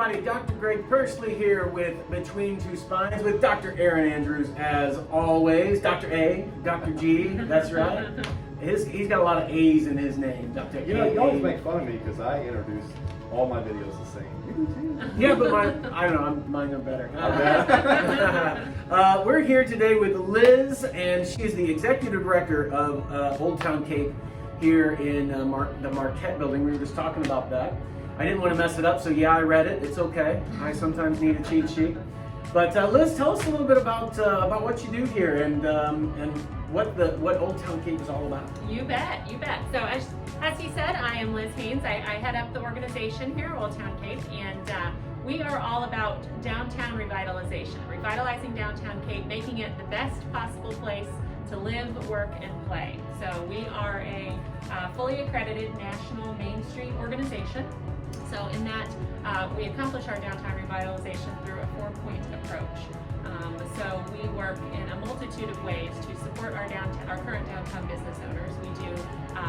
everybody, Dr. Greg Persley here with Between Two Spines with Dr. Aaron Andrews as always. Dr. A, Dr. G, that's right. He's got a lot of A's in his name, Dr. You know, you always make fun of me because I introduce all my videos the same. You do too. Yeah, but I don't know, mine are better. We're here today with Liz, and she is the Executive Director of Old Town Cape here in the Marquette building. We were just talking about that. I didn't want to mess it up, so yeah, I read it. It's okay. I sometimes need a cheat sheet. But Liz, tell us a little bit about what you do here and what Old Town Cape is all about. You bet, you bet. So as he said, I am Liz Haynes. I head up the organization here, Old Town Cape, and we are all about downtown revitalization, revitalizing downtown Cape, making it the best possible place to live, work, and play. So we are a fully accredited national Main Street organization. So in that, we accomplish our downtown revitalization through a 4-point approach. So we work in a multitude of ways to support our current downtown business owners. We do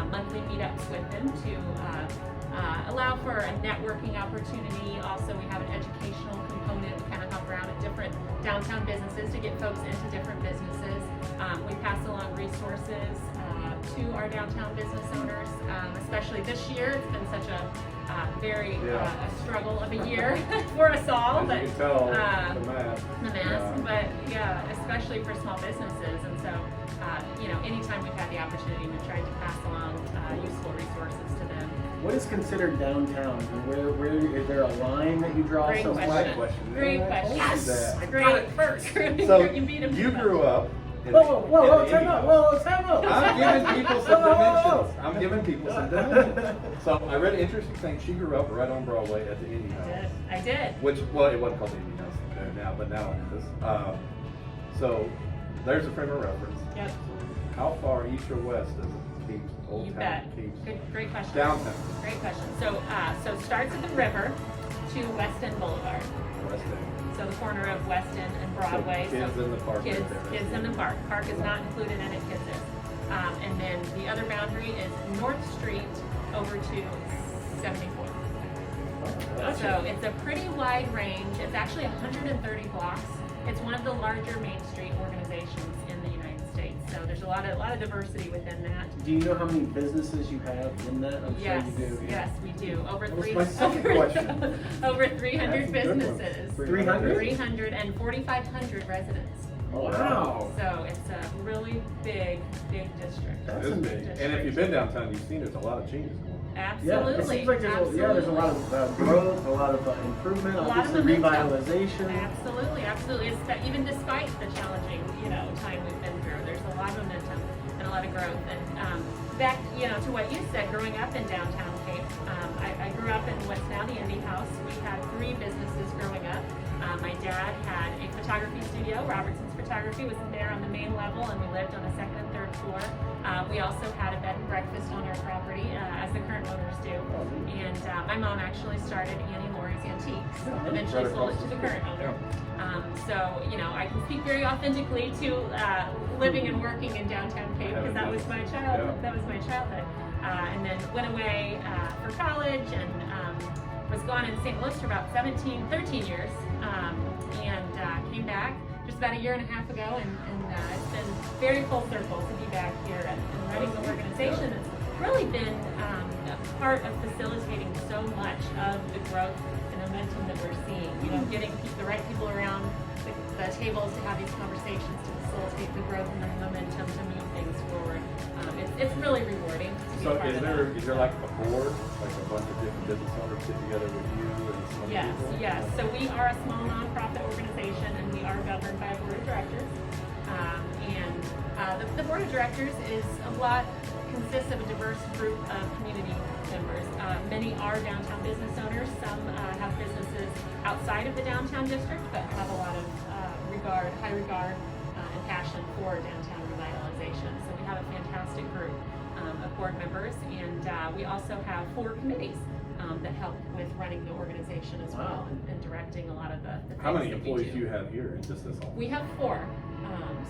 monthly meetups with them to allow for a networking opportunity. Also, we have an educational component. We kind of hop around at different downtown businesses to get folks into different businesses. We pass along resources to our downtown business owners, especially this year. It's been such a very a struggle of a year for us all. As but you can tell, the mask, but yeah, especially for small businesses. And so, anytime we've had the opportunity, we've tried to pass along useful resources to them. What is considered downtown? Where is there a line that you draw? Great question. Great question. Yes, I got it first. So you grew up. Whoa, time out. I'm giving people some dimensions. I'm giving people some dimensions. So I read an interesting thing. She grew up right on Broadway at the Indie House. I did. Which, well, it wasn't called the Indie House there now, but now it is. So there's a frame of reference. Yep. How far east or west does it keep Old You Town bet. keeps? Great question. Downtown. Great question. So it starts at the river to West End Boulevard. West End. So the corner of West End and Broadway. So kids in the park. Kids, right there. kids in the park. Park is not included in it. Kids is. And then the other boundary is North Street over to 74th. Gotcha. So it's a pretty wide range. It's actually 130 blocks. It's one of the larger Main Street organizations in the United States. So there's a lot of diversity within that. Do you know how many businesses you have in that? I'm Yes, sure you do. yes, we do. Over That was my second question. over 300 That's a good one. businesses. 300? 300 and 4,500 residents. Wow. So it's a really big district. That's It is amazing. big. And if you've been downtown, you've seen there's a lot of changes going on. Absolutely. Yeah, it seems like there's a lot of growth, a lot of improvement, A lot of obviously momentum. revitalization. Absolutely. It's that even despite the challenging, time we've been through, there's a lot of momentum and a lot of growth. And back, to what you said, growing up in downtown Cape, I grew up in what's now the Indie House. We had 3 businesses growing up. My dad had a photography studio. Robertson's Photography was there on the main level, and we lived on the 2nd and 3rd floor. We also had a bed and breakfast on our property, as the current owners do. And my mom actually started Annie Laurie's Antiques, eventually sold it to the current owner. So, I can speak very authentically to living and working in downtown Cape, because that was my childhood. That was my childhood. And then went away for college and was gone in St. Louis for about 13 years, and came back just about a year and a half ago, and it's been very full circle to be back here and running the organization. It's really been a part of facilitating so much of the growth and momentum that we're seeing. Getting the right people around the tables to have these conversations to facilitate the growth and the momentum to move things forward. It's really rewarding to be So a part of that. is there like a board, like a bunch of different business owners get together with you and some other people? Yes. So we are a small nonprofit organization, and we are governed by a board of directors. The board of directors consists of a diverse group of community members. Many are downtown business owners. Some have businesses outside of the downtown district, but have a lot of high regard and passion for downtown revitalization. So we have a fantastic group of board members, and we also have 4 committees that help with running the organization as well, and directing a lot of the things How many that employees we do you have here in just this office? We have 4.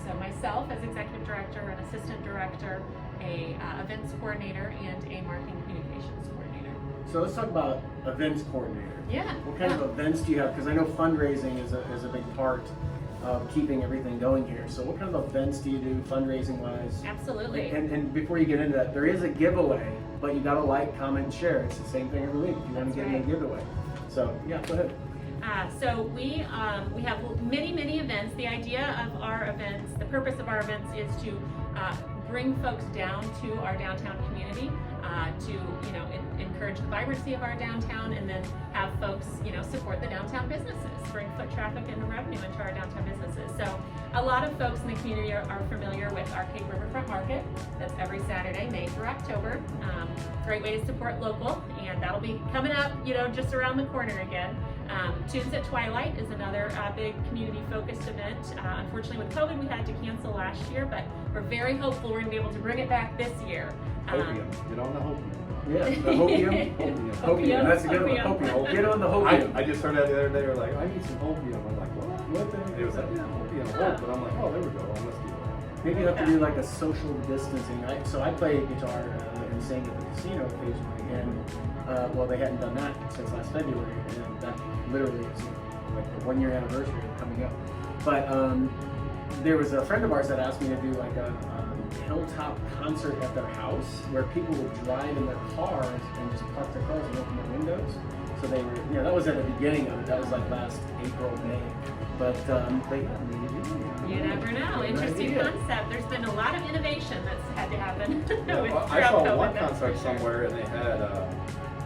So myself as executive director, an assistant director, a events coordinator, and a marketing communications coordinator. So let's talk about events coordinator. Yeah. What kind of events do you have? Because I know fundraising is a big part of keeping everything going here. So what kind of events do you do fundraising wise? Absolutely. And before you get into that, there is a giveaway, but you gotta like, comment, and share. It's the same thing every week if you want to get in a giveaway. So yeah, go ahead. So we have many events. The idea of our events, the purpose of our events is to bring folks down to our downtown community, to encourage the vibrancy of our downtown, and then have folks support the downtown businesses, bring foot traffic and revenue into our downtown businesses. So a lot of folks in the community are familiar with our Cape Riverfront Market. That's every Saturday, May through October. Great way to support local, and that'll be coming up just around the corner again. Tunes at Twilight is another big community-focused event. Unfortunately, with COVID, we had to cancel last year, but we're very hopeful we're going to be able to bring it back this year. Hopium. Get on the hopium. Yeah, the hopium. Hopium. That's a good one. Hopium. Get on the hopium. I just heard that the other day. They were like, I need some hopium. I'm like, what? It was like, yeah, hopium. Yeah. But I'm like, oh, there we go. Let's do that. Maybe you have to do like a social distancing. So I play guitar and sing at the casino occasionally, and well, they hadn't done that since last February, and that literally is like the 1 year anniversary coming up. But there was a friend of ours that asked me to do like a hilltop concert at their house where people would drive in their cars and just park their cars and open their windows. So they were, that was at the beginning of it. That was like last April, May. But you never know. Interesting concept. There's been a lot of innovation that's had to happen. I saw one concert somewhere, and they had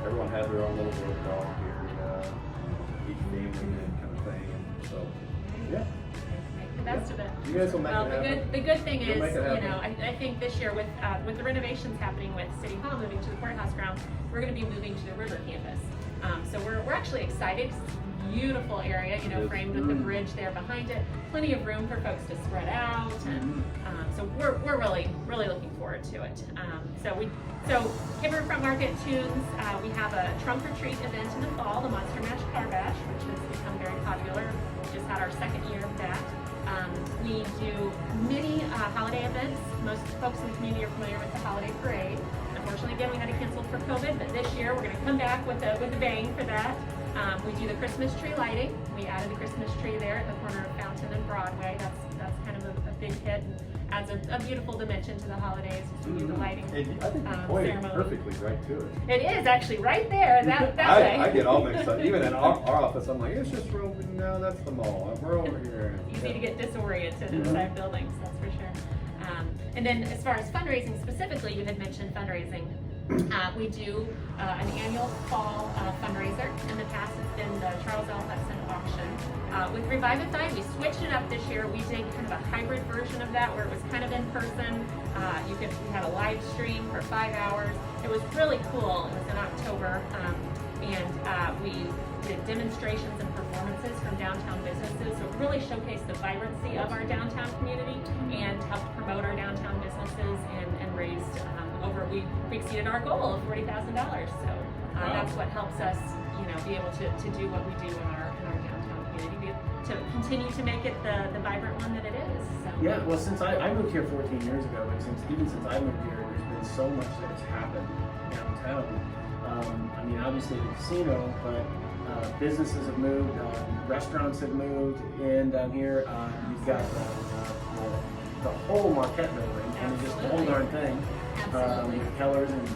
everyone had their own little road dog here, each family and kind of thing. So yeah. The best of it. You guys will make it happen. The good thing is, I I think this year with the renovations happening with City Hall moving to the courthouse grounds, we're going to be moving to the river campus. So we're actually excited. It's a beautiful area, framed with the bridge there behind it. Plenty of room for folks to spread out, and so we're really looking forward to it. So Cape Riverfront Market tunes. We have a trunk or treat event in the fall, the Monster Mash Car Bash, which has become very popular. We just had our second year of that. We do many holiday events. Most folks in the community are familiar with the holiday parade. Unfortunately, again, we had to cancel for COVID, but this year we're going to come back with a bang for that. We do the Christmas tree lighting. We added a Christmas tree there at the corner of Fountain and Broadway. That's kind of a big hit and adds a beautiful dimension to the holidays. We do the lighting I think you pointed ceremony. perfectly right to it. It is actually right there. That way. I get all mixed up. Even in our office, I'm like, it's just Roman. No, that's the mall. We're over here. Easy to get disoriented inside buildings, that's for sure. And then as far as fundraising specifically, you had mentioned fundraising. We do an annual fall fundraiser. In the past, it's been the Charles L. Hudson auction. With Revivify, we switched it up this year. We did kind of a hybrid version of that where it was kind of in person. We had a live stream for 5 hours. It was really cool. It was in October. And we did demonstrations and performances from downtown businesses. So it really showcased the vibrancy of our downtown community and helped promote our downtown businesses and raised we exceeded our goal of $40,000. So that's what helps us, be able to do what we do in our downtown community, to continue to make it the vibrant one that it is. So. Yeah, well, since I moved here 14 years ago, and since I moved here, there's been so much that has happened downtown. Obviously the casino, but businesses have moved, restaurants have moved in down here. You've got the whole Marquette building, and it's just the whole darn thing. With Kellers and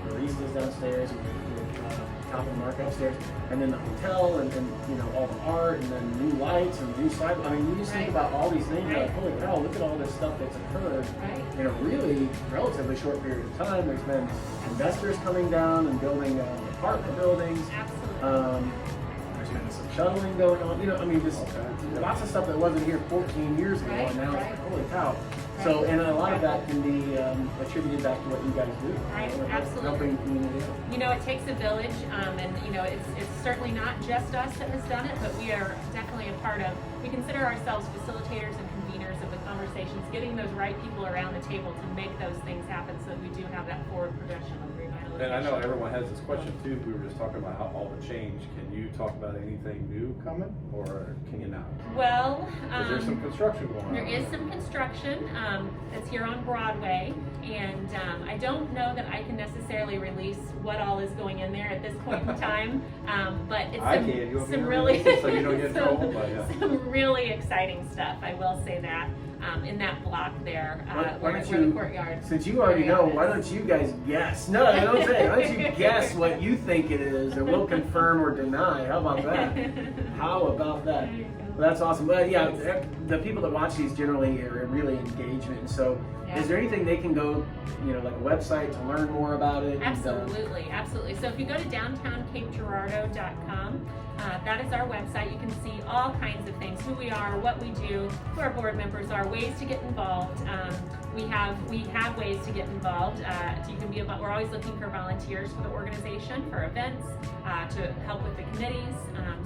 baristas downstairs, and top of the market upstairs, and then the hotel, and all the art, and then new lights and new sidewalks. You just think about all these things. Like, holy cow! Look at all this stuff that's occurred in a really relatively short period of time. There's been investors coming down and building apartment buildings. Absolutely. There's been some shuttling going on. Just lots of stuff that wasn't here 14 years ago, and now it's like, holy cow. So, and a lot of that can be attributed back to what you guys do. Right, absolutely. Helping the community out. It takes a village, and it's certainly not just us that has done it, but we are definitely a part of. We consider ourselves facilitators and conveners of the conversations, getting those right people around the table to make those things happen, so that we do have that forward progression of revitalization. And I know everyone has this question too. We were just talking about all the change. Can you talk about anything new coming, or can you not? Well, there's some construction going on. There is some construction. It's here on Broadway. And I don't know that I can necessarily release what all is going in there at this point in time, but it's some really so you don't get in trouble, but yeah. some really exciting stuff. I will say that in that block there, where the courtyard. Since you already know, why don't you guys guess? No, I don't say. Why don't you guess what you think it is, and we'll confirm or deny. How about that? How about that? Well, that's awesome. But yeah, the people that watch these generally are really engagement. So, is there anything they can go, like a website to learn more about it? Absolutely, absolutely. So if you go to downtowncapegirardeau.com, that is our website. You can see all kinds of things: who we are, what we do, who our board members are, ways to get involved. We have ways to get involved. You can be we're always looking for volunteers for the organization, for events, to help with the committees.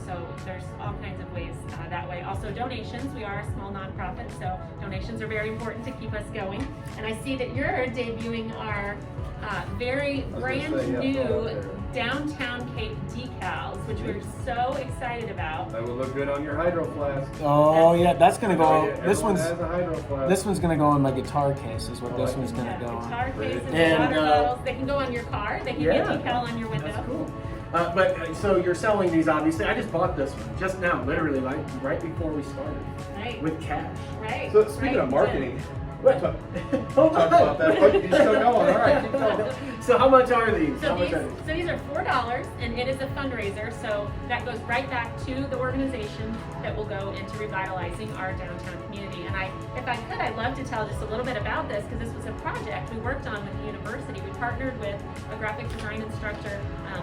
So there's all kinds of ways that way. Also donations. We are a small nonprofit, so donations are very important to keep us going. And I see that you're debuting our very brand new Downtown Cape decals, which we're so excited about. That will look good on your hydro flask. Oh yeah, that's gonna go. This one's has a hydro flask. This one's gonna go on my guitar case. Is what this one's gonna go on. Guitar cases, and water bottles. They can go on your car. They can be a decal on your window. That's cool. But so you're selling these, obviously. I just bought this one just now, literally, like right before we started. Right. With cash. Right. So speaking of marketing. What? Talk about that. But you're still going. All right, keep going. So how much are these? So these are $4, and it is a fundraiser. So that goes right back to the organization that will go into revitalizing our downtown community. And if I could, I'd love to tell just a little bit about this, because this was a project we worked on with the university. We partnered with a graphic design instructor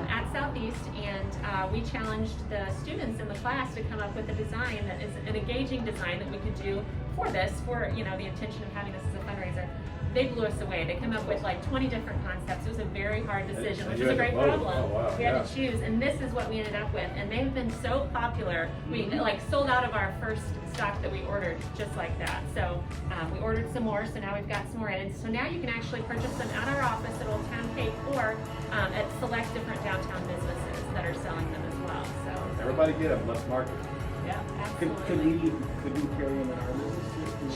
at Southeast, and we challenged the students in the class to come up with a design that is an engaging design that we could do for this, for the intention of having this as a fundraiser. They blew us away. They came up with like 20 different concepts. It was a very hard decision, which is a great problem. Oh, wow. We had to choose, and this is what we ended up with. And they've been so popular. We sold out of our first stock that we ordered just like that. So we ordered some more, so now we've got some more in. And so now you can actually purchase them at our office at Old Town Cape, or at select different downtown businesses that are selling them as well. So everybody get them. Let's market. Yeah, absolutely. Could we carry them in our business?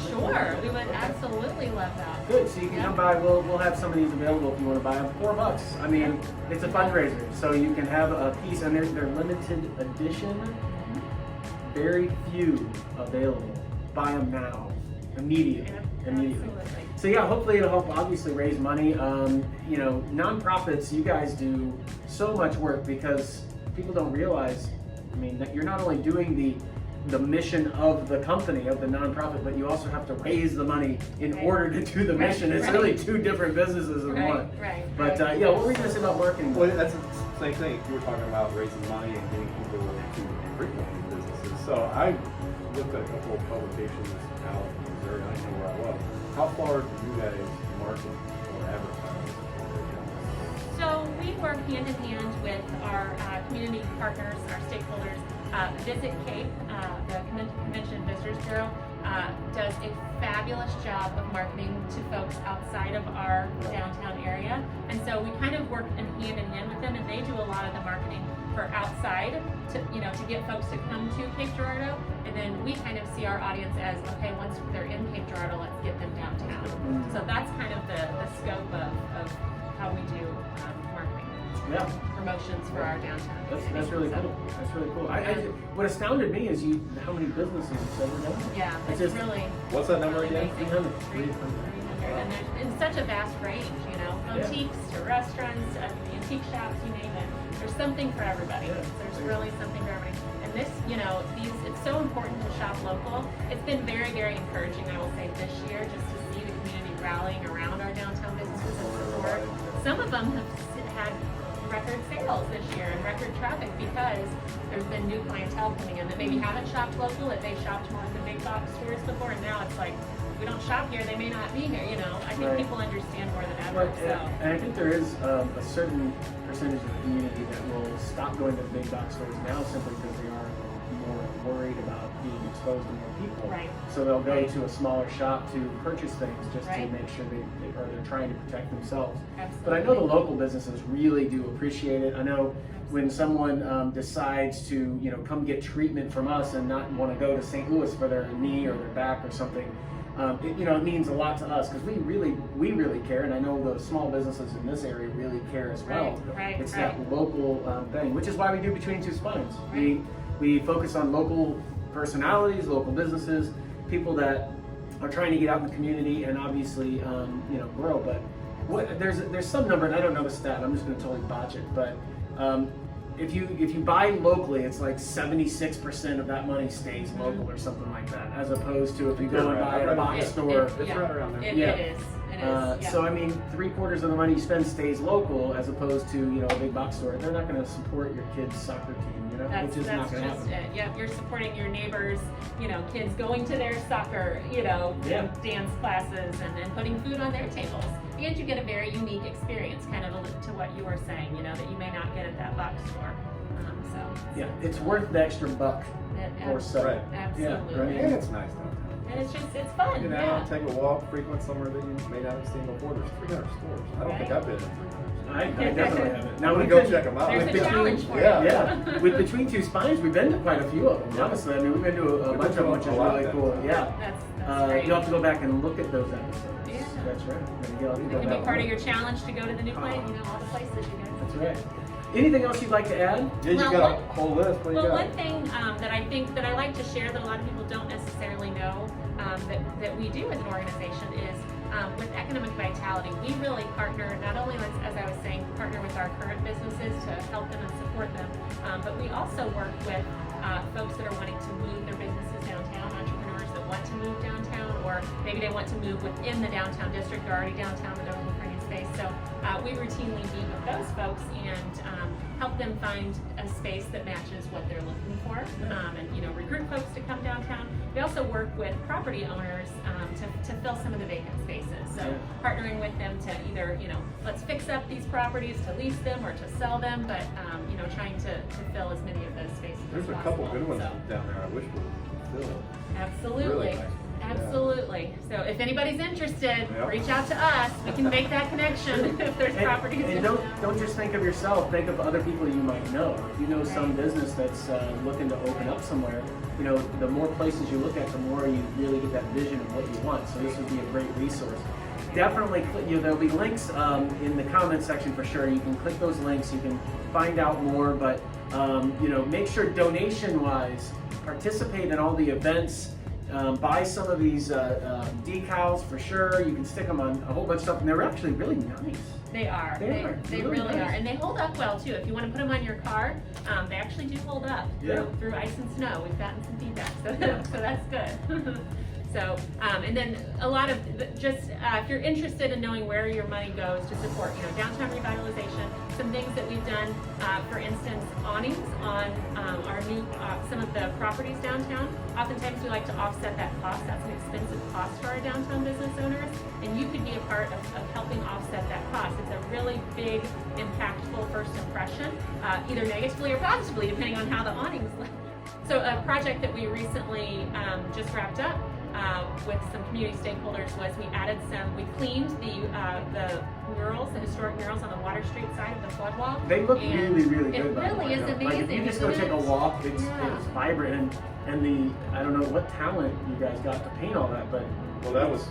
Sure, we would absolutely love that. Good, so you can come by. We'll have some of these available if you want to buy them. $4. I mean, it's a fundraiser, so you can have a piece, and they're limited edition. Very few available. Buy them now, immediately. Absolutely. So yeah, hopefully it'll help obviously raise money. Nonprofits, you guys do so much work, because people don't realize. I mean, that you're not only doing the mission of the company, of the nonprofit, but you also have to raise the money in order to do the mission. It's really two different businesses in one. Right. But yeah, what were you going to say about marketing? Well, that's the same thing. You were talking about raising money and getting people to frequent these businesses. So I looked at a couple of publications out in Missouri. I didn't know where I was. How far do you guys market or advertise? So we work hand in hand with our community partners, our stakeholders. Visit Cape, the Convention and Visitors Bureau, does a fabulous job of marketing to folks outside of our downtown area. And so we kind of work hand in hand with them, and they do a lot of the marketing for outside to get folks to come to Cape Girardeau. And then we kind of see our audience as, okay, once they're in Cape Girardeau, let's get them downtown. So that's kind of the scope of how we do marketing. Promotions for our downtown. That's really cool. That's really cool. What astounded me is how many businesses you said were done. Yeah, it's just really. What's that number again? 300. And there's in such a vast range, boutiques to restaurants, to antique shops, you name it. There's something for everybody. There's really something for everybody. And this, it's so important to shop local. It's been very, very encouraging, I will say, this year, just to see the community rallying around our downtown businesses and support. Some of them have had record sales this year and record traffic, because there's been new clientele coming in that maybe haven't shopped local, that they shopped more at the big box stores before, and now it's like, we don't shop here, they may not be here, I think people understand more than ever. And I think there is a certain percentage of the community that will stop going to the big box stores now simply because they are more worried about being exposed to more people. Right. So they'll go to a smaller shop to purchase things just to make sure they're trying to protect themselves. Absolutely. But I know the local businesses really do appreciate it. I know when someone decides to come get treatment from us and not want to go to St. Louis for their knee or their back or something, it means a lot to us because we really care, and I know the small businesses in this area really care as well. Right, it's right. that local thing, which is why we do Between Two Spines. Right. We focus on local personalities, local businesses, people that are trying to get out in the community and obviously grow. But there's some number, and I don't know the stat. I'm just going to totally botch it, but. If you buy locally, it's like 76% of that money stays local or something like that, as opposed to if you go and buy at a box store. It's right around there. It is. Yeah. So I mean, 3/4 of the money you spend stays local, as opposed to a big box store. They're not going to support your kid's soccer team, That's which is not going to just happen. it. Yep, you're supporting your neighbors, kids going to their soccer, dance classes and putting food on their tables. And you get a very unique experience, kind of to what you were saying, that you may not get at that box store. Yeah, it's worth the extra buck or so. Right. Absolutely. Yeah, right. And it's nice downtown. And it's fun. Get out, take a walk, frequent somewhere that you may not have seen before. There's 300 stores. I don't think I've been in 300 stores. I definitely haven't. Now we we go could- check them out. There's a challenge for Yeah. you. Yeah, with Between Two Spines, we've been to quite a few of them. Honestly, I mean, we've been to a We've bunch been of them, to which a is lot really then. cool. Yeah. That's great. You'll have to go back and look at those episodes. Yeah. That's right. You'll have to It go can back be part and of your look. challenge to go to the new place, all the places you guys. That's right. Anything else you'd like to add? Yeah, you Well, got a whole list. What do you Well, got? one thing that I like to share that a lot of people don't necessarily know that we do as an organization is with Economic Vitality, we really partner, not only as I was saying, partner with our current businesses to help them and support them, but we also work with folks that are wanting to move their businesses downtown, entrepreneurs that want to move downtown, or maybe they want to move within the downtown district, they're already downtown, but they're looking for a new space. So we routinely meet with those folks and help them find a space that matches what they're looking for, and recruit folks to come downtown. We also work with property owners to fill some of the vacant spaces. So partnering with them to either let's fix up these properties to lease them or to sell them, but trying to fill as many of those spaces. There's as a couple possible. good ones So, down there. I wish we filled. absolutely. Really nice. Absolutely. So if anybody's interested, Yep. reach out to us. We can make that connection if there's properties. And in don't town. just think of yourself. Think of other people you might know. If you know some business that's looking to open up somewhere, the more places you look at, the more you really get that vision of what you want. So this would be a great resource. Definitely, there'll be links in the comment section for sure. You can click those links. You can find out more. But make sure donation-wise, participate in all the events. Buy some of these decals for sure. You can stick them on a whole bunch of stuff, and they're actually really nice. They are. They They really really nice. are. And they hold up well too. If you want to put them on your car, they actually do hold up through ice and snow. We've gotten some feedback, so that's good. So, and then a lot of just if you're interested in knowing where your money goes to support, downtown revitalization, some things that we've done, for instance, awnings on our new some of the properties downtown. Oftentimes we like to offset that cost. That's an expensive cost for our downtown business owners, and you could be a part of helping offset that cost. It's a really big, impactful first impression, either negatively or positively, depending on how the awnings look. So a project that we recently just wrapped up with some community stakeholders was we cleaned the murals, the historic murals on the Water Street side of the flood wall. They look And really, really good. It by the really way. is amazing. Like if you just go isn't take a it? walk, it's vibrant, and I don't know what talent you guys got to paint all that, but Well, that was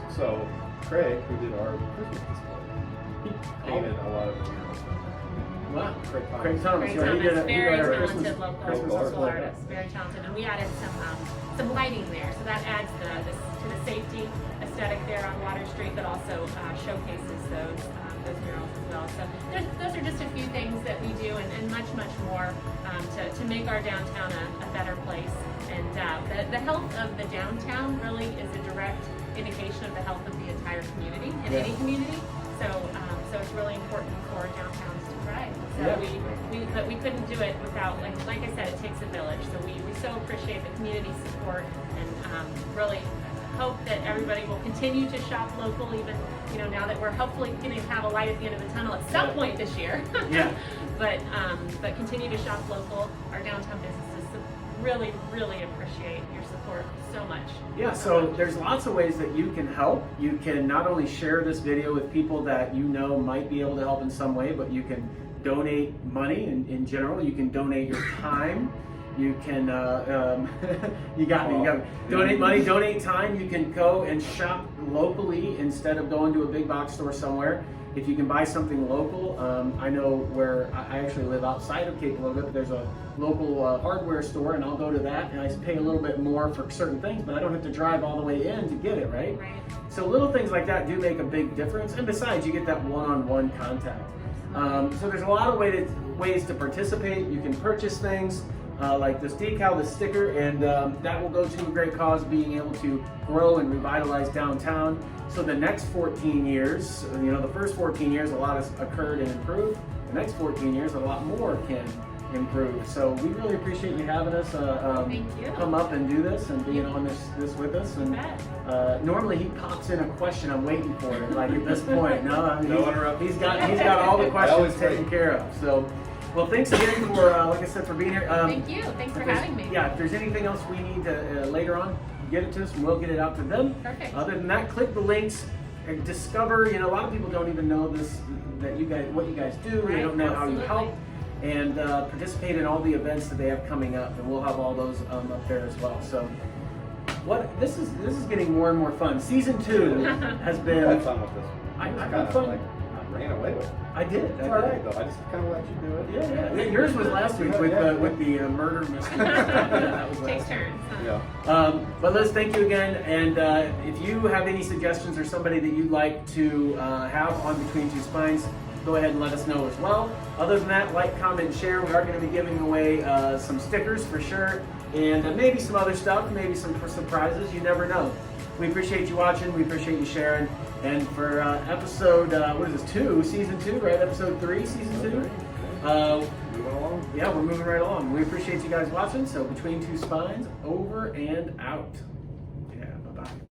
Craig, who did our Christmas display, he painted a lot of the murals. wow, Craig Thomas. Craig Thomas, Very yeah, he did very our talented Christmas local display. artist, very talented, and we added some lighting there, so that adds to the safety aesthetic there on Water Street, but also showcases those murals as well. So those are just a few things that we do, and much more to make our downtown a better place. And the health of the downtown really is a direct indication of the health of the entire community and any community. So it's really important for downtowns to thrive. So but we couldn't do it without, like I said, it takes a village. So we so appreciate the community support, and really hope that everybody will continue to shop local, even now that we're hopefully going to have a light at the end of the tunnel at some point this year. Yeah. But continue to shop local. Our downtown businesses really appreciate your support so much. Yeah, so there's lots of ways that you can help. You can not only share this video with people that might be able to help in some way, but you can donate money in general. You can donate your time. You can, you got me. Donate money, donate time. You can go and shop locally instead of going to a big box store somewhere. If you can buy something local, I know where I actually live outside of Cape Loga, but there's a local hardware store, and I'll go to that, and I pay a little bit more for certain things, but I don't have to drive all the way in to get it, right? Right. So little things like that do make a big difference, and besides, you get that one-on-one contact. So there's a lot of ways to participate. You can purchase things like this decal, this sticker, and that will go to a great cause, being able to grow and revitalize downtown. So the next 14 years, you know, the first 14 years, a lot has occurred and improved. The next 14 years, a lot more can improve. So we really appreciate you having us Thank you. come up and do this and being on this with us. And normally he pops in a question. I'm waiting for it. Like at this point, no, I mean, he's got all the questions taken care of. So. Well, thanks again for, like I said, for being here. Thank you. Thanks for having me. Yeah, if there's anything else we need to, later on, get it to us and we'll get it out to them. Perfect. Other than that, click the links and discover, you know, a lot of people don't even know this, that you guys, what you guys do. Right, They don't know how you absolutely. help. And participate in all the events that they have coming up. And we'll have all those up there as well. So this is getting more and more fun. Season 2 has been. I had fun with this one. I've Kinda had fun. like, I ran away with it. I did. It's all right though. I just kind of let you do it. Yeah. Yours was last week with the murder mystery. That was Takes last. turns. Huh? Yeah. But Liz, thank you again. And if you have any suggestions or somebody that you'd like to have on Between Two Spines, go ahead and let us know as well. Other than that, like, comment, share. We are going to be giving away some stickers for sure, and maybe some other stuff, maybe some surprises. You never know. We appreciate you watching. We appreciate you sharing. And for episode, what is this, 2? Season 2, right? Episode 3, season 2? Moving along. Yeah, we're moving right along. We appreciate you guys watching. So Between Two Spines, over and out.